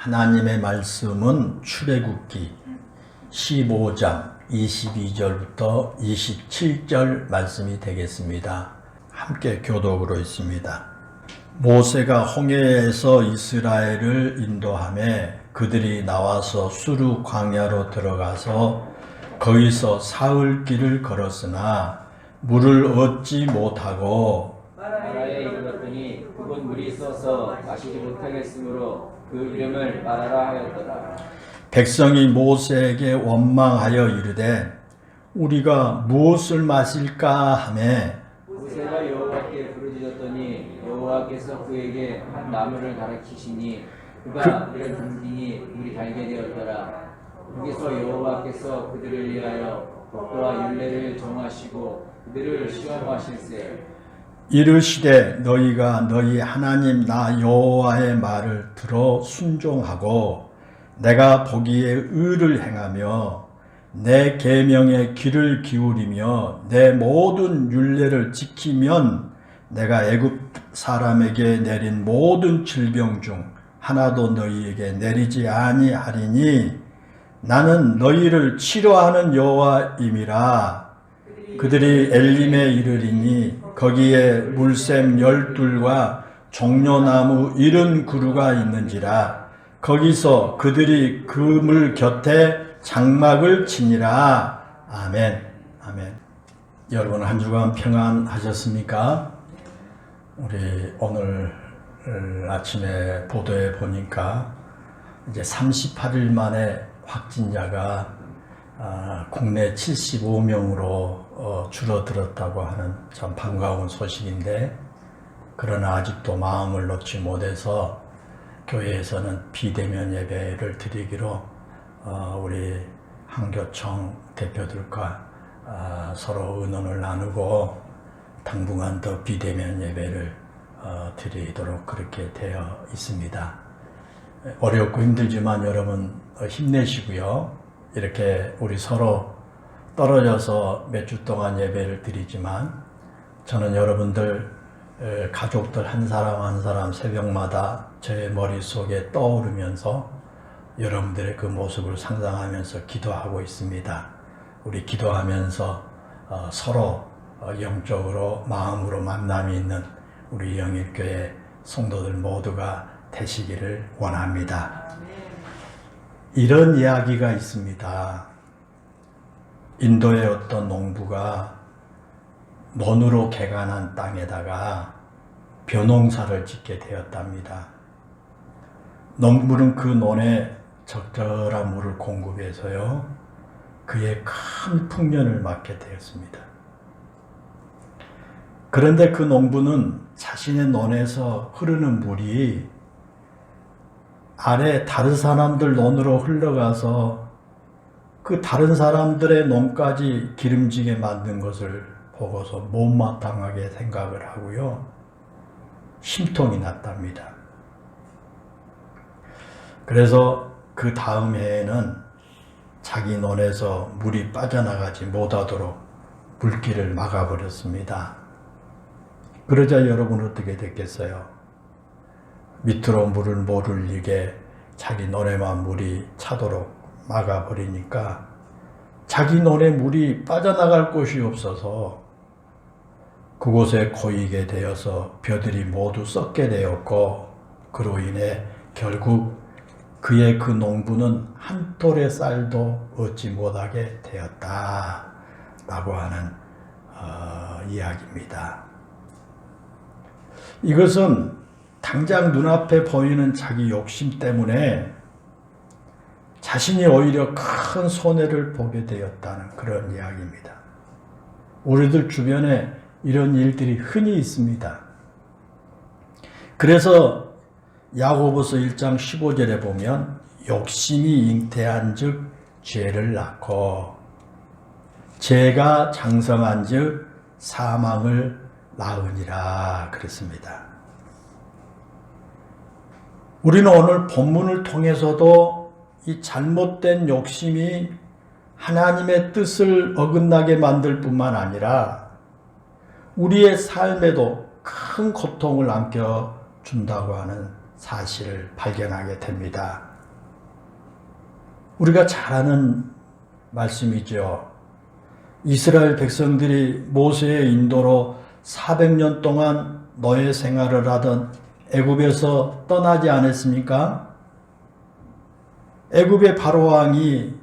하나님의 말씀은 출애굽기 15장 22절부터 27절 말씀이 되겠습니다. 함께 교독으로 있습니다. 모세가 홍해에서 이스라엘을 인도하며 그들이 나와서 수르 광야로 들어가서 거기서 사흘 길을 걸었으나 물을 얻지 못하고 마라에 이르렀더니 그곳 물이 있어서 마시지 못하겠으므로 그 이름을 마라라 하였더라. 백성이 모세에게 원망하여 이르되 우리가 무엇을 마실까 하매 모세가 여호와께 부르짖었더니 여호와께서 그에게 한 나무를 가르치시니 그가 물을 듬기니 물이 달게 되었더라. 거기서 여호와께서 그들을 위하여 법도와 율례를 정하시고 그들을 시험하실세. 이르시되 너희가 너희 하나님 나 여호와의 말을 들어 순종하고 내가 보기에 의를 행하며 내 계명에 귀를 기울이며 내 모든 율례를 지키면 내가 애굽 사람에게 내린 모든 질병 중 하나도 너희에게 내리지 아니하리니 나는 너희를 치료하는 여호와임이라. 그들이 엘림에 이르리니 거기에 물샘 12과 종려나무 70그루가 있는지라. 거기서 그들이 그 물 곁에 장막을 치니라. 아멘. 아멘. 여러분 한 주간 평안하셨습니까? 우리 오늘 아침에 보도에 보니까 이제 38일 만에 확진자가 국내 75명으로 줄어들었다고 하는 참 반가운 소식인데, 그러나 아직도 마음을 놓지 못해서 교회에서는 비대면 예배를 드리기로 우리 한교총 대표들과 서로 의논을 나누고 당분간 더 비대면 예배를 드리도록 그렇게 되어 있습니다. 어렵고 힘들지만 여러분 힘내시고요. 이렇게 우리 서로 떨어져서 몇 주 동안 예배를 드리지만 저는 여러분들 가족들 한 사람 한 사람 새벽마다 제 머릿속에 떠오르면서 여러분들의 그 모습을 상상하면서 기도하고 있습니다. 우리 기도하면서 서로 영적으로 마음으로 만남이 있는 우리 영일교회 성도들 모두가 되시기를 원합니다. 이런 이야기가 있습니다. 인도의 어떤 농부가 논으로 개간한 땅에다가 벼농사를 짓게 되었답니다. 농부는 그 논에 적절한 물을 공급해서요, 그의 큰 풍년을 맞게 되었습니다. 그런데 그 농부는 자신의 논에서 흐르는 물이 아래 다른 사람들 논으로 흘러가서 그 다른 사람들의 논까지 기름지게 만든 것을 보고서 못마땅하게 생각을 하고요, 심통이 났답니다. 그래서 그 다음 해에는 자기 논에서 물이 빠져나가지 못하도록 물길을 막아버렸습니다. 그러자 여러분 어떻게 됐겠어요? 밑으로 물을 못 흘리게 자기 논에만 물이 차도록 막아버리니까 자기 논에 물이 빠져나갈 곳이 없어서 그곳에 고이게 되어서 벼들이 모두 썩게 되었고, 그로 인해 결국 그의 그 농부는 한 톨의 쌀도 얻지 못하게 되었다 라고 하는 이야기입니다. 이것은 당장 눈앞에 보이는 자기 욕심 때문에 자신이 오히려 큰 손해를 보게 되었다는 그런 이야기입니다. 우리들 주변에 이런 일들이 흔히 있습니다. 그래서 야고보서 1장 15절에 보면 욕심이 잉태한 즉 죄를 낳고 죄가 장성한 즉 사망을 낳으니라 그랬습니다. 우리는 오늘 본문을 통해서도 이 잘못된 욕심이 하나님의 뜻을 어긋나게 만들 뿐만 아니라 우리의 삶에도 큰 고통을 안겨준다고 하는 사실을 발견하게 됩니다. 우리가 잘 아는 말씀이죠. 이스라엘 백성들이 모세의 인도로 400년 동안 노예 생활을 하던 애굽에서 떠나지 않았습니까? 애굽의 바로왕이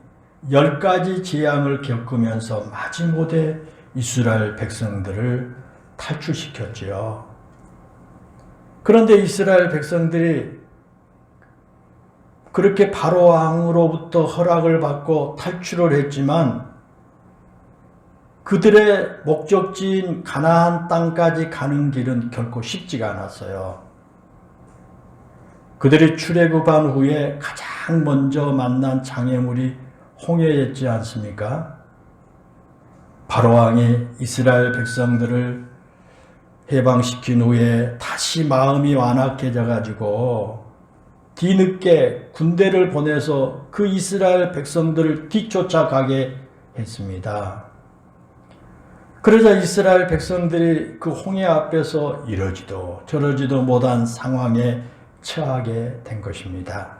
10가지 재앙을 겪으면서 마지못해 이스라엘 백성들을 탈출시켰지요. 그런데 이스라엘 백성들이 그렇게 바로왕으로부터 허락을 받고 탈출을 했지만 그들의 목적지인 가나안 땅까지 가는 길은 결코 쉽지가 않았어요. 그들이 출애굽한 후에 가장 먼저 만난 장애물이 홍해였지 않습니까? 바로왕이 이스라엘 백성들을 해방시킨 후에 다시 마음이 완악해져 가지고 뒤늦게 군대를 보내서 그 이스라엘 백성들을 뒤쫓아가게 했습니다. 그러자 이스라엘 백성들이 그 홍해 앞에서 이러지도 저러지도 못한 상황에 처하게 된 것입니다.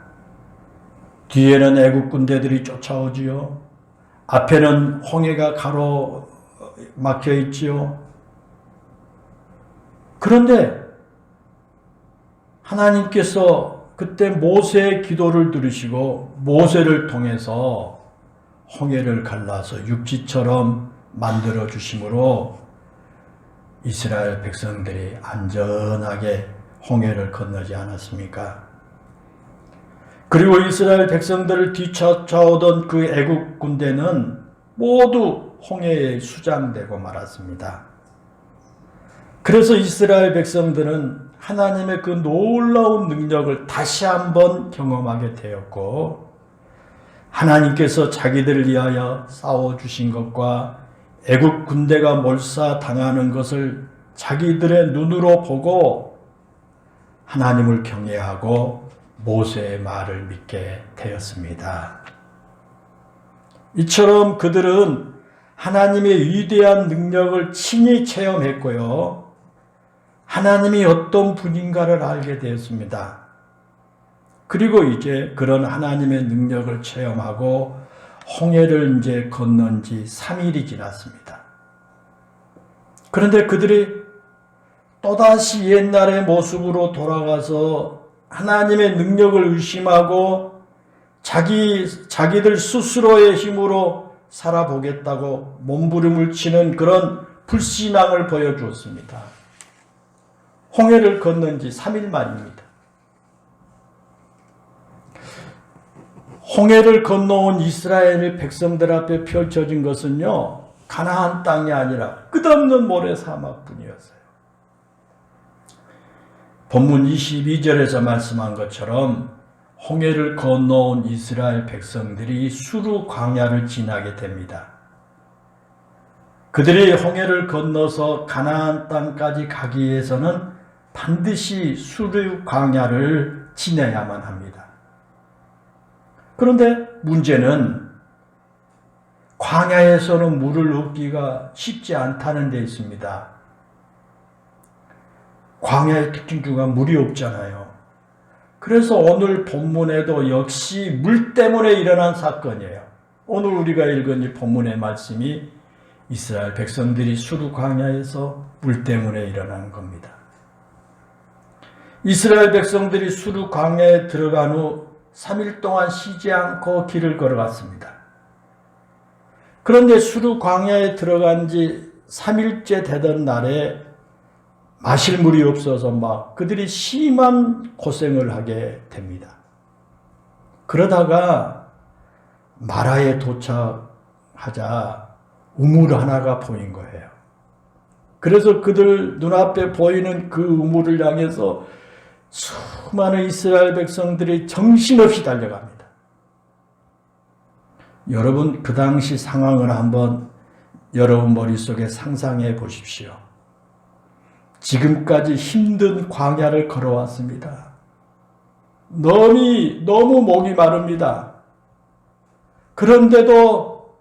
뒤에는 애국 군대들이 쫓아오지요. 앞에는 홍해가 가로막혀 있지요. 그런데 하나님께서 그때 모세의 기도를 들으시고 모세를 통해서 홍해를 갈라서 육지처럼 만들어 주심으로 이스라엘 백성들이 안전하게 홍해를 건너지 않았습니까? 그리고 이스라엘 백성들을 뒤쫓아오던 그 애국 군대는 모두 홍해에 수장되고 말았습니다. 그래서 이스라엘 백성들은 하나님의 그 놀라운 능력을 다시 한번 경험하게 되었고, 하나님께서 자기들을 위하여 싸워주신 것과 애국 군대가 몰사당하는 것을 자기들의 눈으로 보고 하나님을 경외하고 모세의 말을 믿게 되었습니다. 이처럼 그들은 하나님의 위대한 능력을 친히 체험했고요. 하나님이 어떤 분인가를 알게 되었습니다. 그리고 이제 그런 하나님의 능력을 체험하고 홍해를 이제 건넌 지 3일이 지났습니다. 그런데 그들이 또다시 옛날의 모습으로 돌아가서 하나님의 능력을 의심하고 자기들 스스로의 힘으로 살아보겠다고 몸부림을 치는 그런 불신앙을 보여주었습니다. 홍해를 건넌 지 3일 만입니다. 홍해를 건너온 이스라엘 백성들 앞에 펼쳐진 것은요, 가나안 땅이 아니라 끝없는 모래 사막뿐이었어요. 본문 22절에서 말씀한 것처럼 홍해를 건너온 이스라엘 백성들이 수르 광야를 지나게 됩니다. 그들이 홍해를 건너서 가나안 땅까지 가기 위해서는 반드시 수르 광야를 지나야만 합니다. 그런데 문제는 광야에서는 물을 얻기가 쉽지 않다는 데 있습니다. 광야의 특징 중에 물이 없잖아요. 그래서 오늘 본문에도 역시 물 때문에 일어난 사건이에요. 오늘 우리가 읽은 이 본문의 말씀이 이스라엘 백성들이 수르 광야에서 물 때문에 일어난 겁니다. 이스라엘 백성들이 수르 광야에 들어간 후 3일 동안 쉬지 않고 길을 걸어갔습니다. 그런데 수르 광야에 들어간 지 3일째 되던 날에 마실 물이 없어서 막 그들이 심한 고생을 하게 됩니다. 그러다가 마라에 도착하자 우물 하나가 보인 거예요. 그래서 그들 눈앞에 보이는 그 우물을 향해서 수많은 이스라엘 백성들이 정신없이 달려갑니다. 여러분, 그 당시 상황을 한번 여러분 머릿속에 상상해 보십시오. 지금까지 힘든 광야를 걸어왔습니다. 너무 목이 마릅니다. 그런데도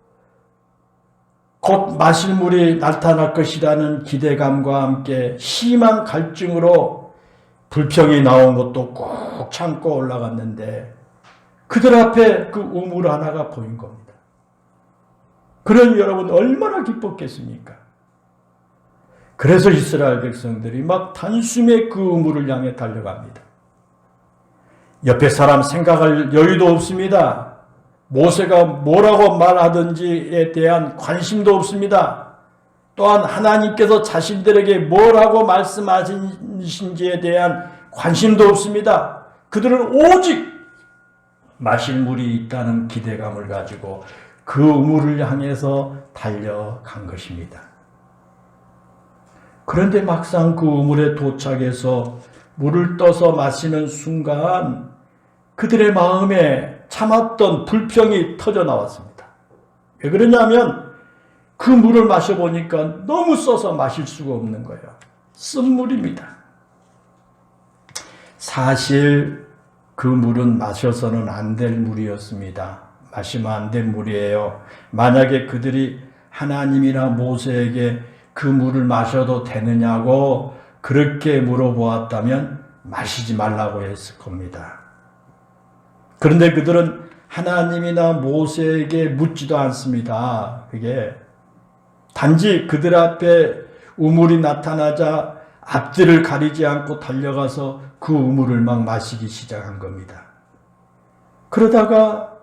곧 마실 물이 나타날 것이라는 기대감과 함께 심한 갈증으로 불평이 나온 것도 꼭 참고 올라갔는데 그들 앞에 그 우물 하나가 보인 겁니다. 그러니 여러분 얼마나 기뻤겠습니까? 그래서 이스라엘 백성들이 막 단숨에 그 우물을 향해 달려갑니다. 옆에 사람 생각할 여유도 없습니다. 모세가 뭐라고 말하든지에 대한 관심도 없습니다. 또한 하나님께서 자신들에게 뭐라고 말씀하신지에 대한 관심도 없습니다. 그들은 오직 마실 물이 있다는 기대감을 가지고 그 우물을 향해서 달려간 것입니다. 그런데 막상 그 우물에 도착해서 물을 떠서 마시는 순간 그들의 마음에 참았던 불평이 터져 나왔습니다. 왜 그러냐면 그 물을 마셔보니까 너무 써서 마실 수가 없는 거예요. 쓴물입니다. 사실 그 물은 마셔서는 안 될 물이었습니다. 마시면 안 될 물이에요. 만약에 그들이 하나님이나 모세에게 그 물을 마셔도 되느냐고 그렇게 물어보았다면 마시지 말라고 했을 겁니다. 그런데 그들은 하나님이나 모세에게 묻지도 않습니다. 그게 단지 그들 앞에 우물이 나타나자 앞뒤를 가리지 않고 달려가서 그 우물을 막 마시기 시작한 겁니다. 그러다가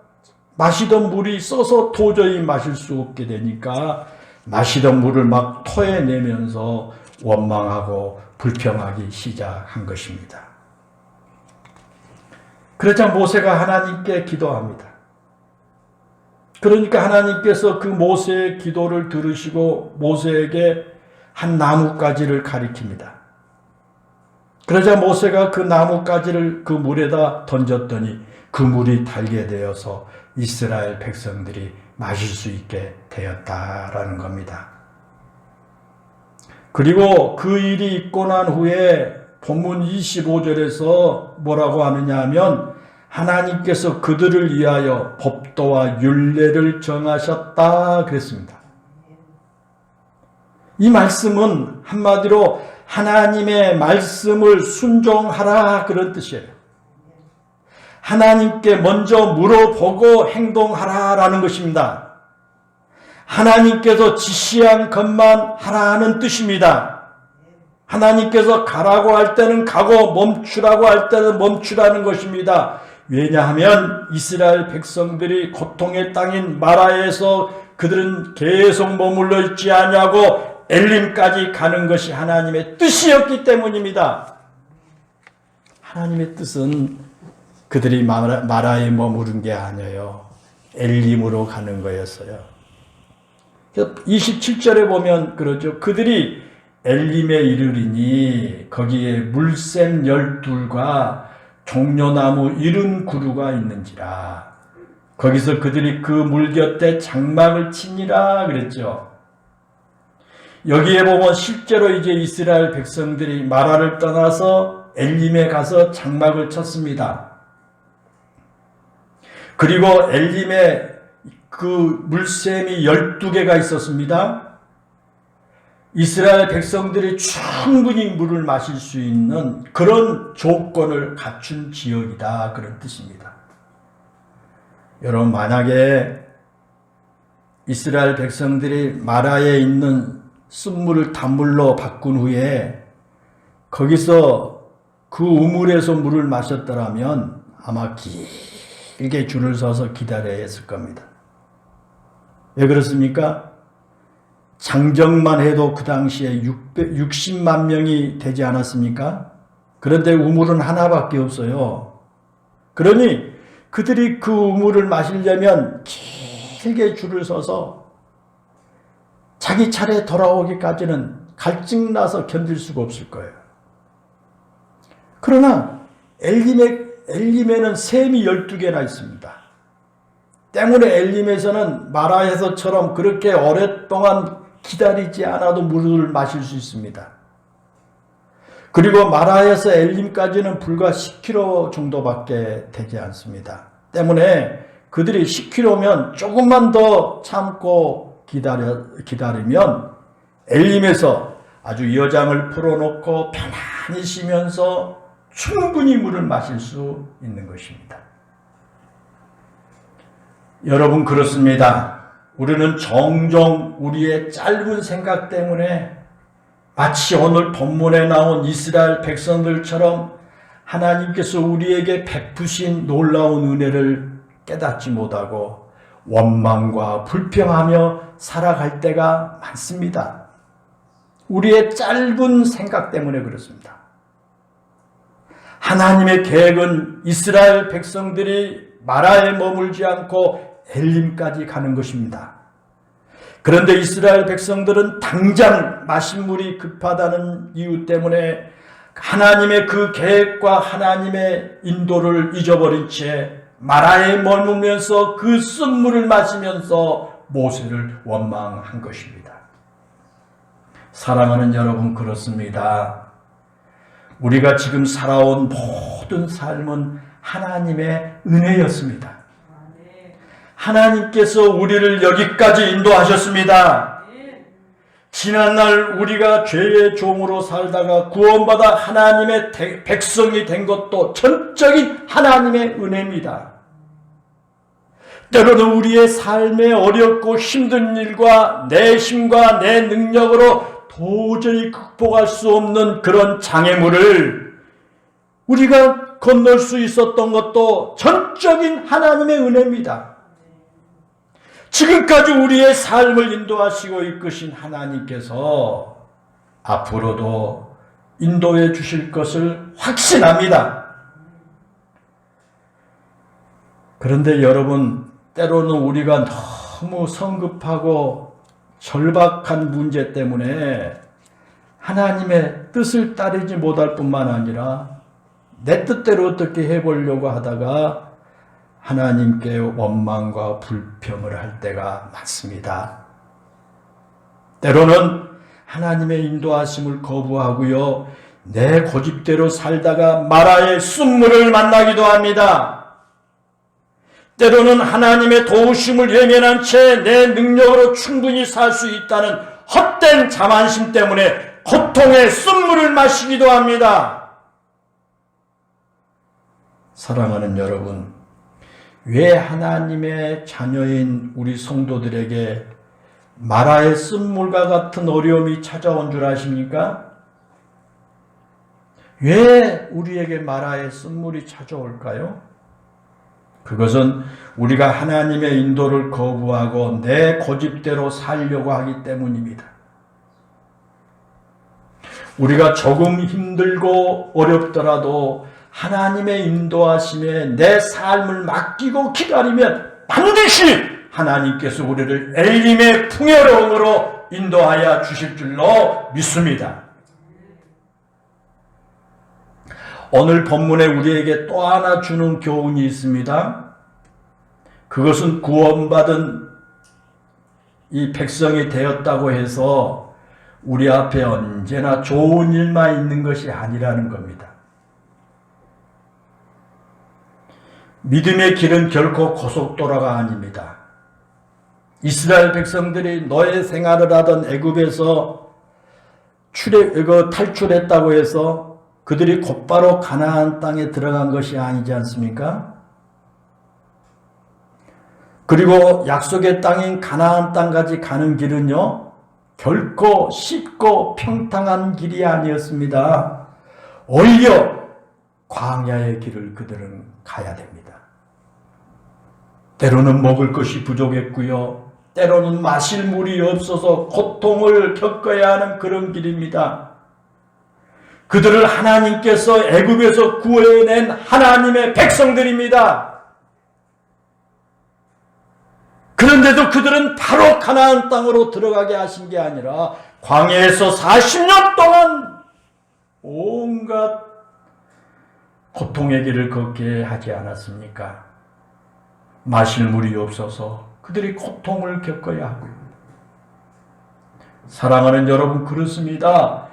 마시던 물이 써서 도저히 마실 수 없게 되니까 마시던 물을 막 토해내면서 원망하고 불평하기 시작한 것입니다. 그러자 모세가 하나님께 기도합니다. 그러니까 하나님께서 그 모세의 기도를 들으시고 모세에게 한 나뭇가지를 가리킵니다. 그러자 모세가 그 나뭇가지를 그 물에다 던졌더니 그 물이 달게 되어서 이스라엘 백성들이 마실 수 있게 되었다라는 겁니다. 그리고 그 일이 있고 난 후에 본문 25절에서 뭐라고 하느냐 하면 하나님께서 그들을 위하여 법도와 율례를 정하셨다 그랬습니다. 이 말씀은 한마디로 하나님의 말씀을 순종하라 그런 뜻이에요. 하나님께 먼저 물어보고 행동하라라는 것입니다. 하나님께서 지시한 것만 하라는 뜻입니다. 하나님께서 가라고 할 때는 가고 멈추라고 할 때는 멈추라는 것입니다. 왜냐하면 이스라엘 백성들이 고통의 땅인 마라에서 그들은 계속 머물러 있지 않냐고 엘림까지 가는 것이 하나님의 뜻이었기 때문입니다. 하나님의 뜻은 그들이 마라에 머무른 게 아니에요. 엘림으로 가는 거였어요. 27절에 보면 그러죠. 그들이 엘림에 이르리니 거기에 물샘 12과 종려나무 70그루가 있는지라. 거기서 그들이 그 물 곁에 장막을 치니라 그랬죠. 여기에 보면 실제로 이제 이스라엘 백성들이 마라를 떠나서 엘림에 가서 장막을 쳤습니다. 그리고 엘림에 그 물샘이 12개가 있었습니다. 이스라엘 백성들이 충분히 물을 마실 수 있는 그런 조건을 갖춘 지역이다 그런 뜻입니다. 여러분 만약에 이스라엘 백성들이 마라에 있는 쓴물을 단물로 바꾼 후에 거기서 그 우물에서 물을 마셨더라면 아마 길게 줄을 서서 기다려야 했을 겁니다. 왜 그렇습니까? 장정만 해도 그 당시에 60만 명이 되지 않았습니까? 그런데 우물은 하나밖에 없어요. 그러니 그들이 그 우물을 마시려면 길게 줄을 서서 자기 차례 돌아오기까지는 갈증나서 견딜 수가 없을 거예요. 그러나 엘림에는 샘이 12개나 있습니다. 때문에 엘림에서는 마라에서처럼 그렇게 오랫동안 기다리지 않아도 물을 마실 수 있습니다. 그리고 마라에서 엘림까지는 불과 10km 정도밖에 되지 않습니다. 때문에 그들이 10km면 조금만 더 참고 기다리면 엘림에서 아주 여장을 풀어놓고 편안히 쉬면서 충분히 물을 마실 수 있는 것입니다. 여러분 그렇습니다. 우리는 종종 우리의 짧은 생각 때문에 마치 오늘 본문에 나온 이스라엘 백성들처럼 하나님께서 우리에게 베푸신 놀라운 은혜를 깨닫지 못하고 원망과 불평하며 살아갈 때가 많습니다. 우리의 짧은 생각 때문에 그렇습니다. 하나님의 계획은 이스라엘 백성들이 마라에 머물지 않고 엘림까지 가는 것입니다. 그런데 이스라엘 백성들은 당장 마실 물이 급하다는 이유 때문에 하나님의 그 계획과 하나님의 인도를 잊어버린 채 마라에 머물면서 그 쓴물을 마시면서 모세를 원망한 것입니다. 사랑하는 여러분 그렇습니다. 우리가 지금 살아온 모든 삶은 하나님의 은혜였습니다. 하나님께서 우리를 여기까지 인도하셨습니다. 지난날 우리가 죄의 종으로 살다가 구원받아 하나님의 백성이 된 것도 전적인 하나님의 은혜입니다. 때로는 우리의 삶에 어렵고 힘든 일과 내 힘과 내 능력으로 도저히 극복할 수 없는 그런 장애물을 우리가 건널 수 있었던 것도 전적인 하나님의 은혜입니다. 지금까지 우리의 삶을 인도하시고 이끄신 하나님께서 앞으로도 인도해 주실 것을 확신합니다. 그런데 여러분, 때로는 우리가 너무 성급하고 절박한 문제 때문에 하나님의 뜻을 따르지 못할 뿐만 아니라 내 뜻대로 어떻게 해보려고 하다가 하나님께 원망과 불평을 할 때가 많습니다. 때로는 하나님의 인도하심을 거부하고요, 내 고집대로 살다가 마라의 쓴물을 만나기도 합니다. 때로는 하나님의 도우심을 외면한 채 내 능력으로 충분히 살 수 있다는 헛된 자만심 때문에 고통의 쓴물을 마시기도 합니다. 사랑하는 여러분, 왜 하나님의 자녀인 우리 성도들에게 마라의 쓴물과 같은 어려움이 찾아온 줄 아십니까? 왜 우리에게 마라의 쓴물이 찾아올까요? 그것은 우리가 하나님의 인도를 거부하고 내 고집대로 살려고 하기 때문입니다. 우리가 조금 힘들고 어렵더라도 하나님의 인도하심에 내 삶을 맡기고 기다리면 반드시 하나님께서 우리를 엘림의 풍요로움으로 인도하여 주실 줄로 믿습니다. 오늘 본문에 우리에게 또 하나 주는 교훈이 있습니다. 그것은 구원받은 이 백성이 되었다고 해서 우리 앞에 언제나 좋은 일만 있는 것이 아니라는 겁니다. 믿음의 길은 결코 고속도로가 아닙니다. 이스라엘 백성들이 노예 생활을 하던 애굽에서 탈출했다고 해서 그들이 곧바로 가나안 땅에 들어간 것이 아니지 않습니까? 그리고 약속의 땅인 가나안 땅까지 가는 길은요, 결코 쉽고 평탄한 길이 아니었습니다. 오히려 광야의 길을 그들은 가야 됩니다. 때로는 먹을 것이 부족했고요, 때로는 마실 물이 없어서 고통을 겪어야 하는 그런 길입니다. 그들을 하나님께서 애굽에서 구해낸 하나님의 백성들입니다. 그런데도 그들은 바로 가나안 땅으로 들어가게 하신 게 아니라 광야에서 40년 동안 온갖 고통의 길을 걷게 하지 않았습니까? 마실 물이 없어서 그들이 고통을 겪어야 하고요. 사랑하는 여러분, 그렇습니다.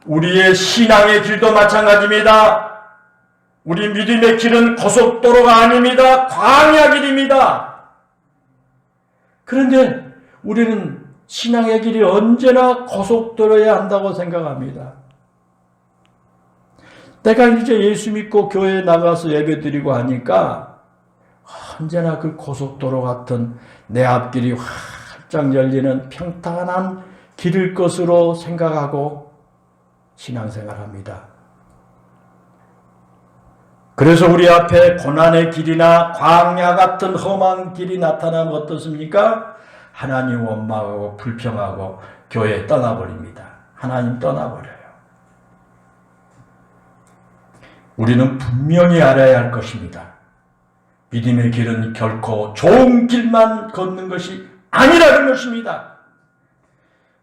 우리의 신앙의 길도 마찬가지입니다. 우리 믿음의 길은 고속도로가 아닙니다. 광야 길입니다. 그런데 우리는 신앙의 길이 언제나 고속도로여야 한다고 생각합니다. 내가 이제 예수 믿고 교회에 나가서 예배드리고 하니까 언제나 그 고속도로 같은 내 앞길이 활짝 열리는 평탄한 길일 것으로 생각하고 신앙생활합니다. 그래서 우리 앞에 고난의 길이나 광야 같은 험한 길이 나타나면 어떻습니까? 하나님 원망하고 불평하고 교회 떠나버립니다. 하나님 떠나버려요. 우리는 분명히 알아야 할 것입니다. 믿음의 길은 결코 좋은 길만 걷는 것이 아니라는 것입니다.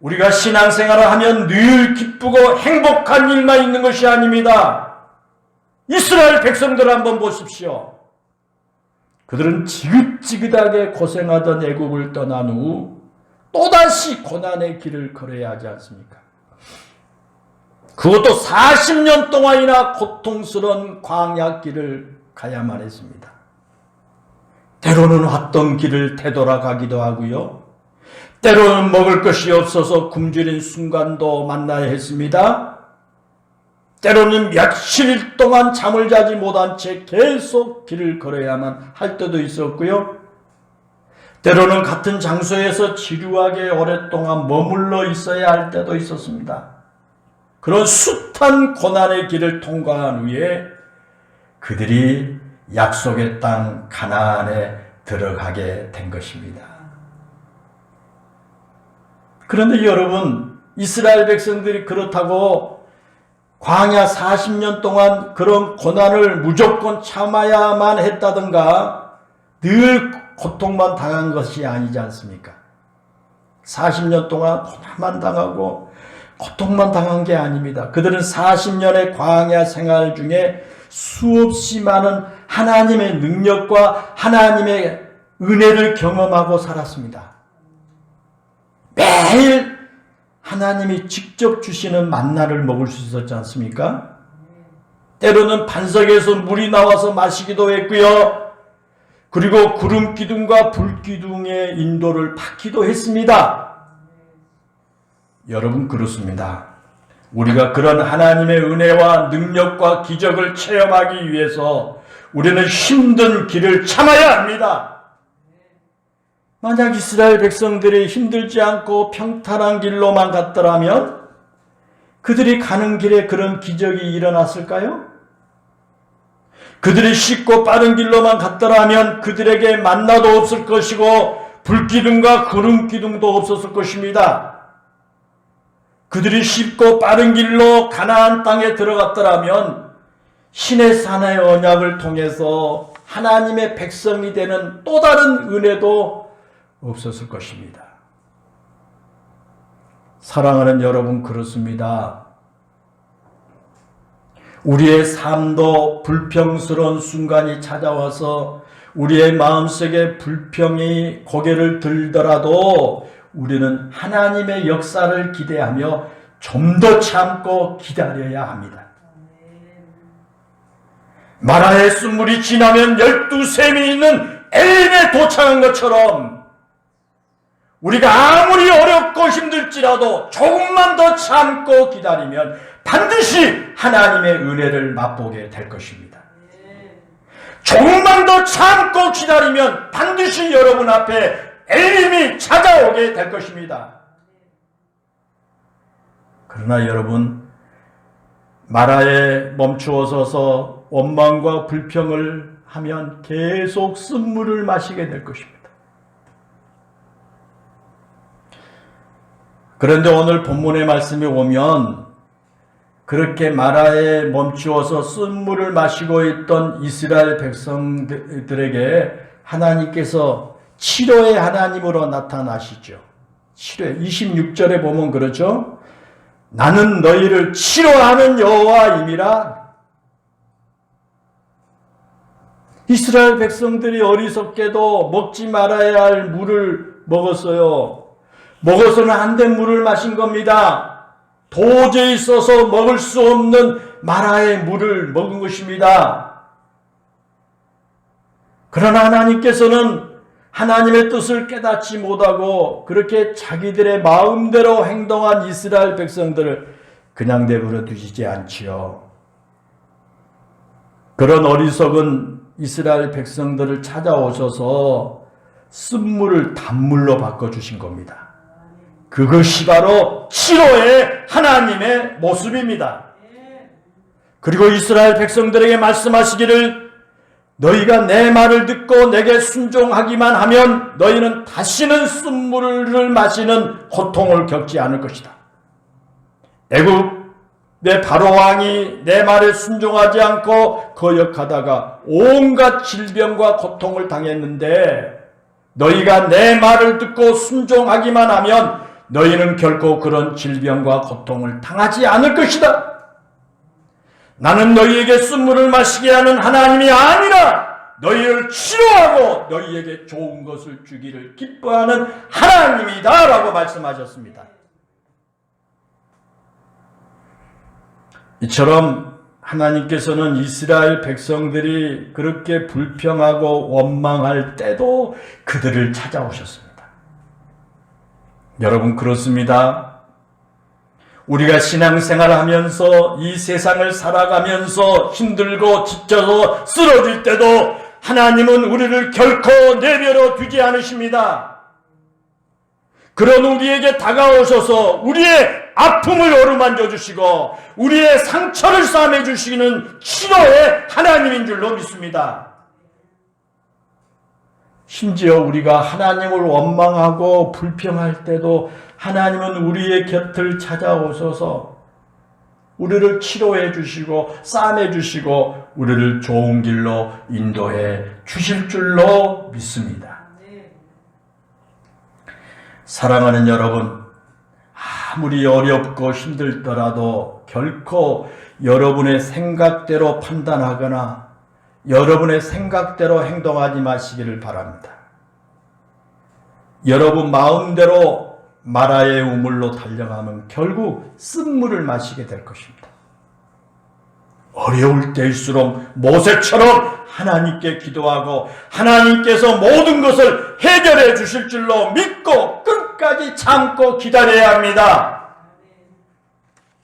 우리가 신앙생활을 하면 늘 기쁘고 행복한 일만 있는 것이 아닙니다. 이스라엘 백성들 한번 보십시오. 그들은 지긋지긋하게 고생하던 애국을 떠난 후 또다시 고난의 길을 걸어야 하지 않습니까? 그것도 40년 동안이나 고통스러운 광야 길을 가야만 했습니다. 때로는 왔던 길을 되돌아가기도 하고요. 때로는 먹을 것이 없어서 굶주린 순간도 만나야 했습니다. 때로는 며칠 동안 잠을 자지 못한 채 계속 길을 걸어야만 할 때도 있었고요. 때로는 같은 장소에서 지루하게 오랫동안 머물러 있어야 할 때도 있었습니다. 그런 숱한 고난의 길을 통과한 후에 그들이 약속의 땅 가나안에 들어가게 된 것입니다. 그런데 여러분, 이스라엘 백성들이 그렇다고 광야 40년 동안 그런 고난을 무조건 참아야만 했다든가 늘 고통만 당한 것이 아니지 않습니까? 40년 동안 고난만 당하고 고통만 당한 게 아닙니다. 그들은 40년의 광야 생활 중에 수없이 많은 하나님의 능력과 하나님의 은혜를 경험하고 살았습니다. 매일 하나님이 직접 주시는 만나를 먹을 수 있었지 않습니까? 때로는 반석에서 물이 나와서 마시기도 했고요. 그리고 구름 기둥과 불 기둥의 인도를 받기도 했습니다. 여러분 그렇습니다. 우리가 그런 하나님의 은혜와 능력과 기적을 체험하기 위해서 우리는 힘든 길을 참아야 합니다. 만약 이스라엘 백성들이 힘들지 않고 평탄한 길로만 갔더라면 그들이 가는 길에 그런 기적이 일어났을까요? 그들이 쉽고 빠른 길로만 갔더라면 그들에게 만나도 없을 것이고 불기둥과 구름기둥도 없었을 것입니다. 그들이 쉽고 빠른 길로 가나안 땅에 들어갔더라면 신의 산의 언약을 통해서 하나님의 백성이 되는 또 다른 은혜도 없었을 것입니다. 사랑하는 여러분 그렇습니다. 우리의 삶도 불평스러운 순간이 찾아와서 우리의 마음속에 불평이 고개를 들더라도 우리는 하나님의 역사를 기대하며 좀 더 참고 기다려야 합니다. 마라의 순물이 지나면 12샘이 있는 엘림에 도착한 것처럼 우리가 아무리 어렵고 힘들지라도 조금만 더 참고 기다리면 반드시 하나님의 은혜를 맛보게 될 것입니다. 조금만 더 참고 기다리면 반드시 여러분 앞에 엘림이 찾아오게 될 것입니다. 그러나 여러분, 마라에 멈추어 서서 원망과 불평을 하면 계속 쓴물을 마시게 될 것입니다. 그런데 오늘 본문의 말씀에 오면 그렇게 마라에 멈추어서 쓴물을 마시고 있던 이스라엘 백성들에게 하나님께서 치료의 하나님으로 나타나시죠. 치료 26절에 보면 그렇죠. 나는 너희를 치료하는 여호와임이라. 이스라엘 백성들이 어리석게도 먹지 말아야 할 물을 먹었어요. 먹어서는 안 된 물을 마신 겁니다. 도저히 써서 먹을 수 없는 마라의 물을 먹은 것입니다. 그러나 하나님께서는 하나님의 뜻을 깨닫지 못하고 그렇게 자기들의 마음대로 행동한 이스라엘 백성들을 그냥 내버려 두시지 않지요. 그런 어리석은 이스라엘 백성들을 찾아오셔서 쓴물을 단물로 바꿔주신 겁니다. 그것이 바로 치료의 하나님의 모습입니다. 그리고 이스라엘 백성들에게 말씀하시기를 너희가 내 말을 듣고 내게 순종하기만 하면 너희는 다시는 쓴물을 마시는 고통을 겪지 않을 것이다. 애굽의 바로왕이 내 말에 순종하지 않고 거역하다가 온갖 질병과 고통을 당했는데 너희가 내 말을 듣고 순종하기만 하면 너희는 결코 그런 질병과 고통을 당하지 않을 것이다. 나는 너희에게 쓴물을 마시게 하는 하나님이 아니라 너희를 치료하고 너희에게 좋은 것을 주기를 기뻐하는 하나님이다 라고 말씀하셨습니다. 이처럼 하나님께서는 이스라엘 백성들이 그렇게 불평하고 원망할 때도 그들을 찾아오셨습니다. 여러분 그렇습니다. 우리가 신앙생활을 하면서 이 세상을 살아가면서 힘들고 지쳐서 쓰러질 때도 하나님은 우리를 결코 내버려 두지 않으십니다. 그런 우리에게 다가오셔서 우리의 아픔을 어루만져 주시고 우리의 상처를 싸매 주시는 치료의 하나님인 줄로 믿습니다. 심지어 우리가 하나님을 원망하고 불평할 때도 하나님은 우리의 곁을 찾아오셔서 우리를 치료해 주시고 싸매 주시고 우리를 좋은 길로 인도해 주실 줄로 믿습니다. 사랑하는 여러분, 아무리 어렵고 힘들더라도 결코 여러분의 생각대로 판단하거나 여러분의 생각대로 행동하지 마시기를 바랍니다. 여러분 마음대로 마라의 우물로 달려가면 결국 쓴물을 마시게 될 것입니다. 어려울 때일수록 모세처럼 하나님께 기도하고 하나님께서 모든 것을 해결해 주실 줄로 믿고 끝까지 참고 기다려야 합니다.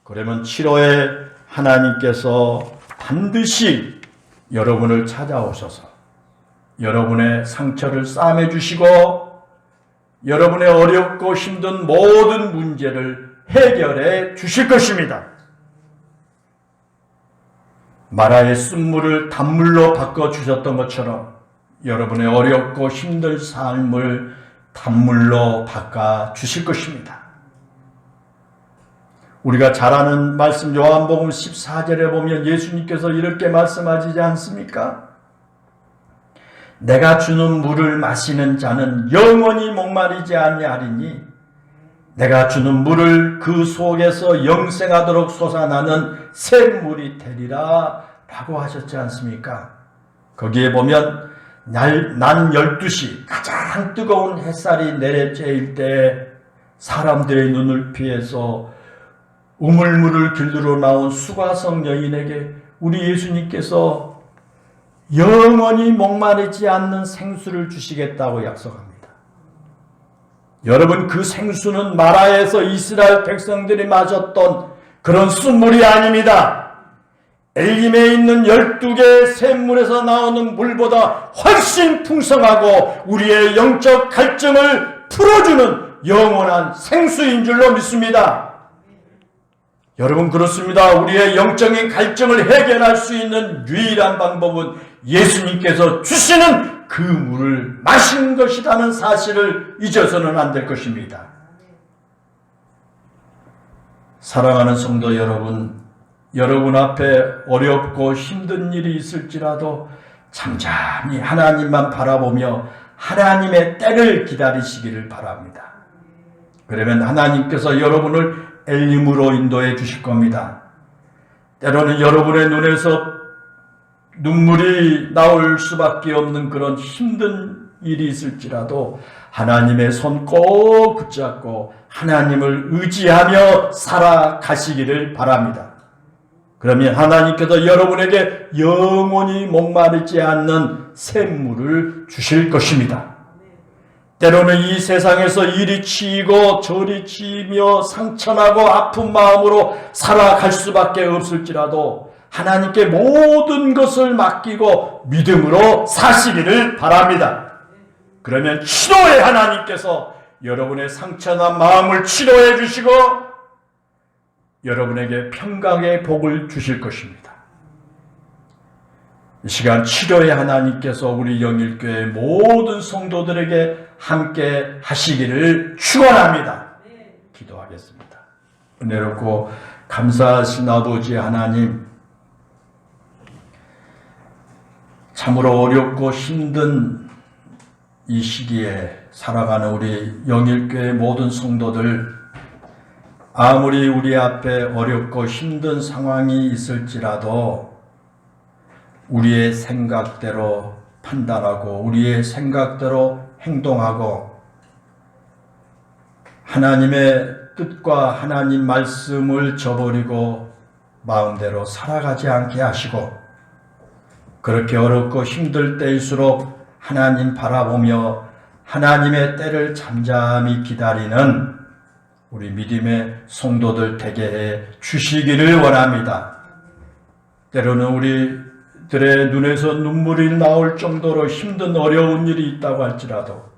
그러면 치료의 하나님께서 반드시 여러분을 찾아오셔서 여러분의 상처를 싸매 주시고 여러분의 어렵고 힘든 모든 문제를 해결해 주실 것입니다. 마라의 쓴물을 단물로 바꿔주셨던 것처럼 여러분의 어렵고 힘든 삶을 단물로 바꿔주실 것입니다. 우리가 잘 아는 말씀 요한복음 14절에 보면 예수님께서 이렇게 말씀하시지 않습니까? 내가 주는 물을 마시는 자는 영원히 목마르지 아니하리니 내가 주는 물을 그 속에서 영생하도록 솟아나는 샘물이 되리라 라고 하셨지 않습니까? 거기에 보면 난 12시 가장 뜨거운 햇살이 내려쬐일 때 사람들의 눈을 피해서 우물물을 길들여 나온 수가성 여인에게 우리 예수님께서 영원히 목마르지 않는 생수를 주시겠다고 약속합니다. 여러분, 그 생수는 마라에서 이스라엘 백성들이 마셨던 그런 쓴물이 아닙니다. 엘림에 있는 12개의 샘물에서 나오는 물보다 훨씬 풍성하고 우리의 영적 갈증을 풀어주는 영원한 생수인 줄로 믿습니다. 여러분 그렇습니다. 우리의 영적인 갈증을 해결할 수 있는 유일한 방법은 예수님께서 주시는 그 물을 마신 것이라는 사실을 잊어서는 안 될 것입니다. 사랑하는 성도 여러분, 여러분 앞에 어렵고 힘든 일이 있을지라도 잠잠히 하나님만 바라보며 하나님의 때를 기다리시기를 바랍니다. 그러면 하나님께서 여러분을 엘림으로 인도해 주실 겁니다. 때로는 여러분의 눈에서 눈물이 나올 수밖에 없는 그런 힘든 일이 있을지라도 하나님의 손 꼭 붙잡고 하나님을 의지하며 살아가시기를 바랍니다. 그러면 하나님께서 여러분에게 영원히 목마르지 않는 샘물을 주실 것입니다. 때로는 이 세상에서 이리 치이고 저리 치이며 상처나고 아픈 마음으로 살아갈 수밖에 없을지라도 하나님께 모든 것을 맡기고 믿음으로 사시기를 바랍니다. 그러면 치료의 하나님께서 여러분의 상처난 마음을 치료해 주시고 여러분에게 평강의 복을 주실 것입니다. 이 시간 치료의 하나님께서 우리 영일교회 모든 성도들에게 함께 하시기를 축원합니다. 기도하겠습니다. 은혜롭고 감사하신 아버지 하나님, 참으로 어렵고 힘든 이 시기에 살아가는 우리 영일교회 모든 성도들, 아무리 우리 앞에 어렵고 힘든 상황이 있을지라도 우리의 생각대로 판단하고 우리의 생각대로 행동하고 하나님의 뜻과 하나님 말씀을 저버리고 마음대로 살아가지 않게 하시고, 그렇게 어렵고 힘들 때일수록 하나님 바라보며 하나님의 때를 잠잠히 기다리는 우리 믿음의 성도들 되게 해 주시기를 원합니다. 때로는 우리들의 눈에서 눈물이 나올 정도로 힘든 어려운 일이 있다고 할지라도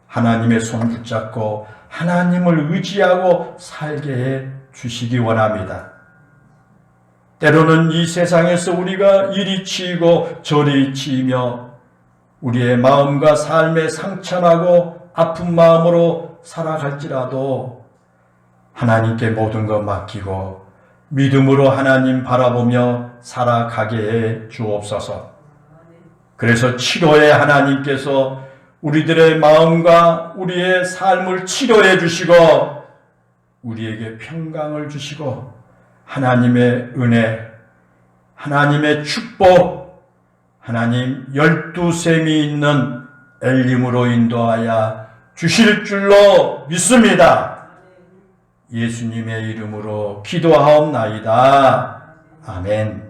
하나님의 손 붙잡고 하나님을 의지하고 살게 해 주시기 원합니다. 때로는 이 세상에서 우리가 이리 치이고 저리 치이며 우리의 마음과 삶에 상처나고 아픈 마음으로 살아갈지라도 하나님께 모든 것 맡기고 믿음으로 하나님 바라보며 살아가게 해 주옵소서. 그래서 치료의 하나님께서 우리들의 마음과 우리의 삶을 치료해 주시고 우리에게 평강을 주시고 하나님의 은혜, 하나님의 축복, 하나님 12셈이 있는 엘림으로 인도하여 주실 줄로 믿습니다. 예수님의 이름으로 기도하옵나이다. 아멘.